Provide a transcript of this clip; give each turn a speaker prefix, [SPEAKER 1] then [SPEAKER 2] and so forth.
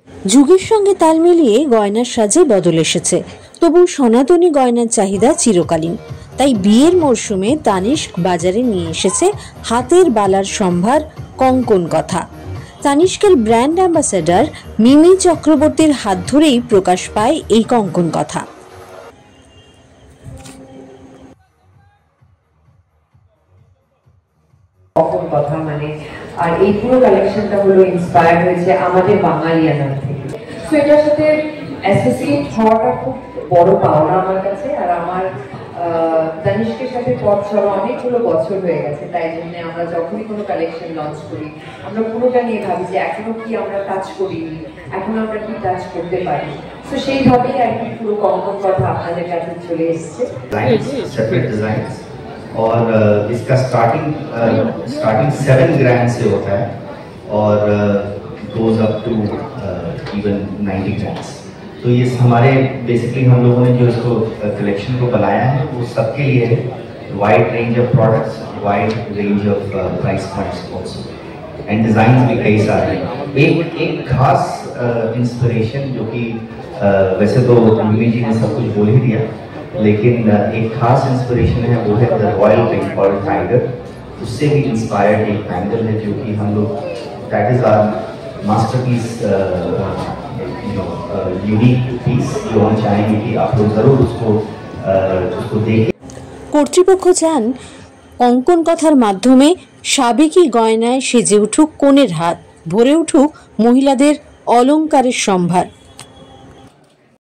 [SPEAKER 1] যুগের সঙ্গে তাল মিলিয়ে গয়নার সাজে বদল এসেছে, তবু সনাতনী গয়নার চাহিদা চিরকালীন। তাই বিয়ের মরশুমে তানিস্ক বাজারে নিয়ে এসেছে হাতের বালার সম্ভার কঙ্কন কথা। তানিস্কের ব্র্যান্ড অ্যাম্বাসেডর মিমি চক্রবর্তীর হাত ধরেই প্রকাশ পায় এই কঙ্কন কথা।
[SPEAKER 2] কথা মানে আর এই পুরো কালেকশনটা হলো ইন্সপায়ার্ড হয়েছে আমাদের বাঙালিয়ানা থেকে। তো এটার সাথে অ্যাসোসিয়েট হওয়াটা খুব বড় পাওনা আমার কাছে। আর আমার তানিস্কের সাথে পথ চলা অনেকগুলো বছর হয়ে গেছে, তাই জন্য আমরা যখনই কোনো কালেকশন লঞ্চ করি আমরা পুরোটা নিয়ে ভাবি যে এখনো কি আমরা টাচ করিনি, এখন আমরা কি টাচ করতে পারি। তো সেইভাবেই আর কি পুরো কঙ্কন কথা আপনাদের কাছে চলে এসছে।
[SPEAKER 3] और इसका स्टार्टिंग 7 ग्राम से होता है और goes up to even 90 grams. तो ये हमारे बेसिकली हम लोगों ने जो इसको कलेक्शन को बनाया है वो सबके लिए है। Wide range of products, wide range of price points also, and design भी कई सारे हैं। एक खास इंस्पिरेशन जो कि वैसे तो मिमी जी ने सब कुछ बोल ही दिया, लेकिन एक खास इंस्पिरेशन है वो है द रॉयल बंगाल टाइगर। उससे भी इंस्पायर्ड एक बैंगल है जो कि हम लोग that is our masterpiece, unique piece जो हम चाहेंगे कि आप लोग जरूर उसको देखें।
[SPEAKER 1] কর্তৃপক্ষ চান কঙ্কন কথার মাধ্যমে সাবেকি গয়নায় সেজে উঠুক কনের হাত, ভরে উঠুক মহিলাদের অলংকারের সম্ভার।